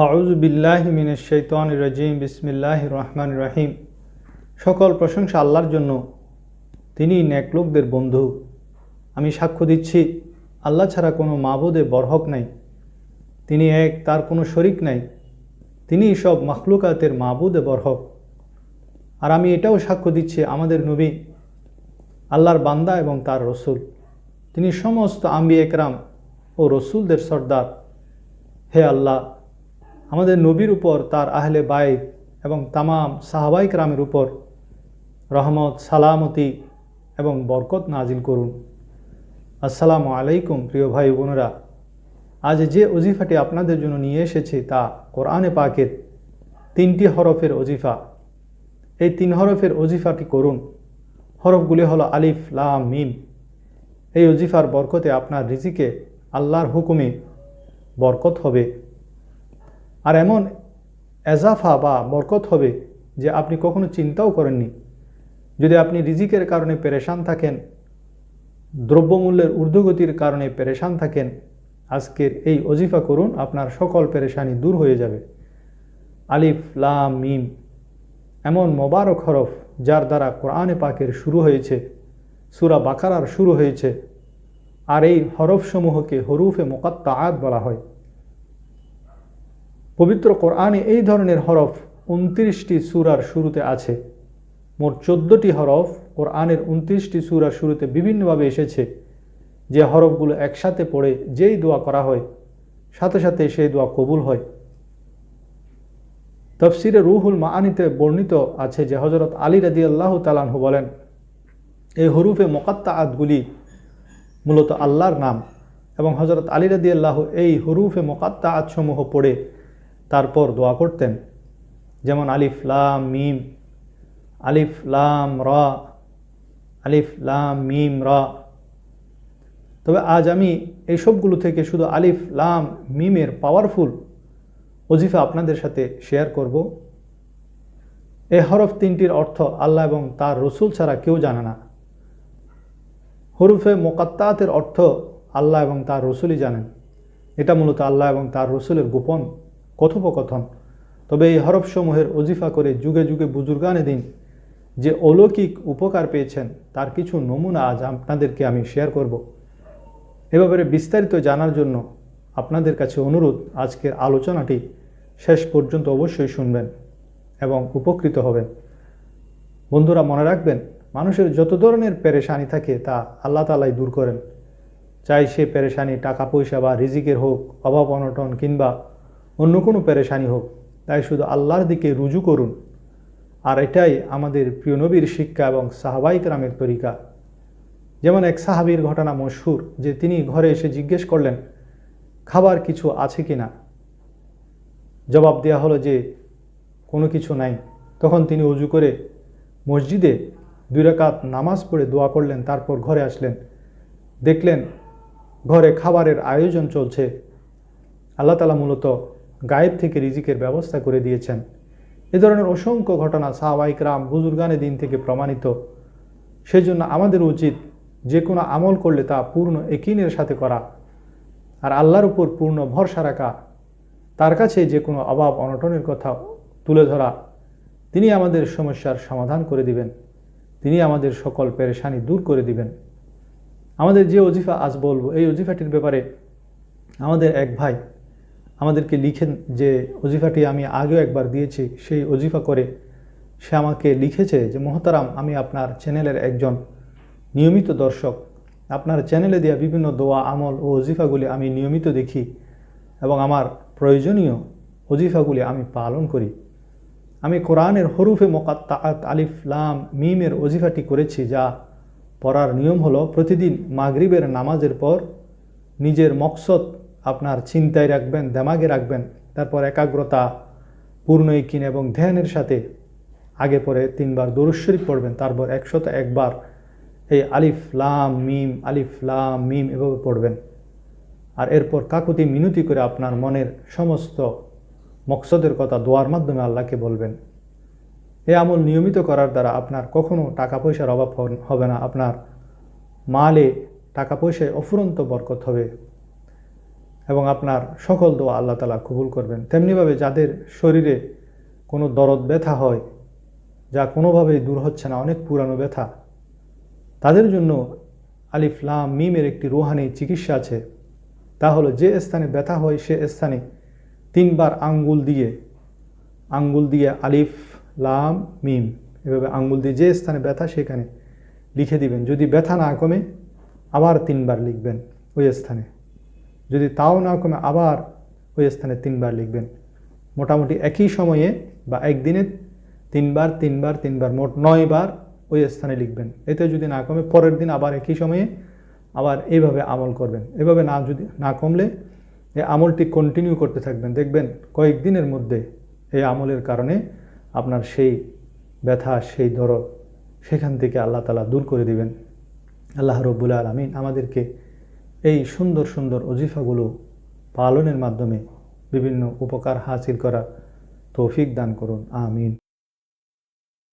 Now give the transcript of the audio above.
আউযু বিল্লাহি মিনাশ শাইতানির রাজিম বিসমিল্লাহির রহমানির রহিম। সকল প্রশংসা আল্লাহর জন্য, তিনি নেক লোকদের বন্ধু। আমি সাক্ষ্য দিচ্ছি আল্লাহ ছাড়া কোনো মাবুদে বরহক নাই, তিনি এক, তার কোনো শরিক নাই, তিনি সব মাখলুকাতের মাবুদে বরহক। আর আমি এটাও সাক্ষ্য দিচ্ছি আমাদের নবী আল্লাহর বান্দা এবং তার রসুল, তিনি সমস্ত আম্বিয়া একরাম ও রসুলদের সর্দার। হে আল্লাহ, আমাদের নবীর উপর, তার আহলে বাইত এবং তামাম সাহাবাই কেরামের উপর রহমত, সালামতি এবং বরকত নাজিল করুন। আসসালামু আলাইকুম প্রিয় ভাই বোনেরা, আজ যে ওজিফাটি আপনাদের জন্য নিয়ে এসেছি তা কোরআনে পাকের 3টি হরফের ওজিফা। এই 3 হরফের ওজিফাটি করুন। হরফগুলি হলো আলিফ, লাম, মিম। এই ওজিফার বরকতে আপনার রিজিকে আল্লাহর হুকুমে বরকত হবে, আর এমন এজাফা বা বরকত হবে যে আপনি কখনো চিন্তাও করেননি। যদি আপনি রিজিকের কারণে পেরেশান থাকেন, দ্রব্যমূল্যের ঊর্ধ্বগতির কারণে পেরেশান থাকেন, আজকের এই ওজিফা করুন, আপনার সকল পেরেশানি দূর হয়ে যাবে। আলিফ, লাম, মিম এমন মোবারক হরফ যার দ্বারা কোরআনে পাকের শুরু হয়েছে, সূরা বাকারার শুরু হয়েছে। আর এই হরফসমূহকে হরুফে মুকাত্তাআত বলা হয়। পবিত্র কোরআনে এই ধরনের হরফ 29টি সূরার শুরুতে আছে। মোট 14টি হরফ কোরআনের 29টি সূরার শুরুতে বিভিন্নভাবে এসেছে, যে হরফগুলো একসাথে পড়ে যেই দোয়া করা হয় সাথে সাথে সেই দোয়া কবুল হয়। তাফসিরে রুহুল মাআনিতে বর্ণিত আছে যে হযরত আলী রাদিয়াল্লাহু তাআলা আনহু বলেন, এই হরুফে মুকাত্তাআতগুলি মূলত আল্লাহর নাম, এবং হযরত আলী রাদিয়াল্লাহু এই হরুফে মুকাত্তাআত সমূহ পড়ে তারপর দোয়া করতেন। যেমন আলিফ লাম মিম, আলিফ লাম রা, আলিফ লাম মিম রা। তবে আজ আমি এই সবগুলো থেকে শুধু আলিফ লাম মিমের পাওয়ারফুল ওজিফা আপনাদের সাথে শেয়ার করব। এই হরফ 3টির অর্থ আল্লাহ এবং তার রসুল ছাড়া কেউ জানে না। হরুফে মুকাত্তাআতের অর্থ আল্লাহ এবং তার রসুলই জানেন। এটা মূলত আল্লাহ এবং তার রসুলের গোপন কথোপকথন। তবে এই হরফসমূহের ওজিফা করে যুগে যুগে বুজুর্গানে দিন যে অলৌকিক উপকার পেয়েছেন তার কিছু নমুনা আজ আপনাদেরকে আমি শেয়ার করব। এ ব্যাপারে বিস্তারিত জানার জন্য আপনাদের কাছে অনুরোধ, আজকের আলোচনাটি শেষ পর্যন্ত অবশ্যই শুনবেন এবং উপকৃত হবেন। বন্ধুরা, মনে রাখবেন, মানুষের যত ধরনের পেরেশানি থাকে তা আল্লাহ তাআলাই দূর করেন। চাই সে পেরেশানি টাকা পয়সা বা রিজিকের হোক, অভাব অনটন কিংবা অন্য কোনো পেরেশানি হোক, তাই শুধু আল্লাহর দিকে রুজু করুন। আর এটাই আমাদের প্রিয় নবীর শিক্ষা এবং সাহাবায়ে কেরামের তরিকা। যেমন এক সাহাবীর ঘটনা মশহুর যে তিনি ঘরে এসে জিজ্ঞেস করলেন খাবার কিছু আছে কিনা। জবাব দেয়া হলো যে কোনো কিছু নাই। তখন তিনি ওযু করে মসজিদে 2 রাকাত নামাজ পড়ে দোয়া করলেন, তারপর ঘরে আসলেন। দেখলেন ঘরে খাবারের আয়োজন চলছে। আল্লাহ তাআলা মূলত গায়েব থেকে রিজিকের ব্যবস্থা করে দিয়েছেন। এ ধরনের অসংখ্য ঘটনা সাহাবায়ে কেরাম বুজুর্গানে দিন থেকে প্রমাণিত। সেজন্য আমাদের উচিত যে কোনো আমল করলে তা পূর্ণ ইয়াকিনের সাথে করা, আর আল্লাহর উপর পূর্ণ ভরসা রাখা, তার কাছে যে কোনো অভাব অনটনের কথা তুলে ধরা। তিনি আমাদের সমস্যার সমাধান করে দিবেন, তিনি আমাদের সকল পেরেশানি দূর করে দিবেন। আমাদের যে ওজিফা আজ বলবো, এই ওজিফাটির ব্যাপারে আমাদের এক ভাই আমাদেরকে লিখেন যে ওজিফাটি আমি আগেও একবার দিয়েছি, সেই ওজিফা করে সে আমাকে লিখেছে যে মোহতারাম, আমি আপনার চ্যানেলের একজন নিয়মিত দর্শক। আপনার চ্যানেলে দেওয়া বিভিন্ন দোয়া, আমল ও ওজিফাগুলি আমি নিয়মিত দেখি এবং আমার প্রয়োজনীয় ওজিফাগুলি আমি পালন করি। আমি কোরআনের হরুফে মুকাত্তাআত আলিফ লাম মিমের ওজিফাটি করেছি, যা পড়ার নিয়ম হলো প্রতিদিন মাগরিবের নামাজের পর নিজের মকসদ আপনার চিন্তায় রাখবেন, দেমাগে রাখবেন। তারপর একাগ্রতা, পূর্ণ ইয়াকিন এবং ধ্যানের সাথে আগে পরে 3 বার দরুদ শরীফ পড়বেন। তারপর 101 বার এই আলিফ লাম মিম, আলিফ লাম মিম এভাবে পড়বেন। আর এরপর কাকুতি মিনতি করে আপনার মনের সমস্ত মকসদের কথা দোয়ার মাধ্যমে আল্লাহকে বলবেন। এই আমল নিয়মিত করার দ্বারা আপনার কখনো টাকা পয়সার অভাব হবে না। আপনার মালে, টাকা পয়সায় অফুরন্ত বরকত হবে। এবং আপনার সকল দোয়া আল্লাহ তাআলা কবুল করবেন। তেমনিভাবে যাদের শরীরে কোনো দরদ ব্যথা হয়, যা কোনোভাবেই দূর হচ্ছে না, অনেক পুরানো ব্যথা, তাদের জন্য আলিফ লাম মিমের একটি রুহানি চিকিৎসা আছে। তা হলো যে স্থানে ব্যথা হয় সে স্থানে 3 বার আঙ্গুল দিয়ে আলিফ লাম মিম এভাবে আঙ্গুল দিয়ে যে স্থানে ব্যথা সেখানে লিখে দিবেন। যদি ব্যথা না কমে আবার 3 বার লিখবেন ওই স্থানে, যদি তাও না কমে আবার ওই স্থানে 3 বার লিখবেন। মোটামুটি একই সময়ে বা একদিনে 3 বার মোট 9 বার ওই স্থানে লিখবেন। এতে যদি না কমে পরের দিন আবার একই সময়ে আবার এইভাবে আমল করবেন। এভাবে যদি না কমলে এই আমলটি কন্টিনিউ করতে থাকবেন, দেখবেন কয়েকদিনের মধ্যে এই আমলের কারণে আপনার সেই ব্যথা, সেই দরদ সেখান থেকে আল্লাহ তাআলা দূর করে দিবেন। আল্লাহ রাব্বুল আলামিন আমাদেরকে এই সুন্দর সুন্দর ওজিফাগুলো পালনের মাধ্যমে বিভিন্ন উপকার হাসিল করা তৌফিক দান করুন। আমিন।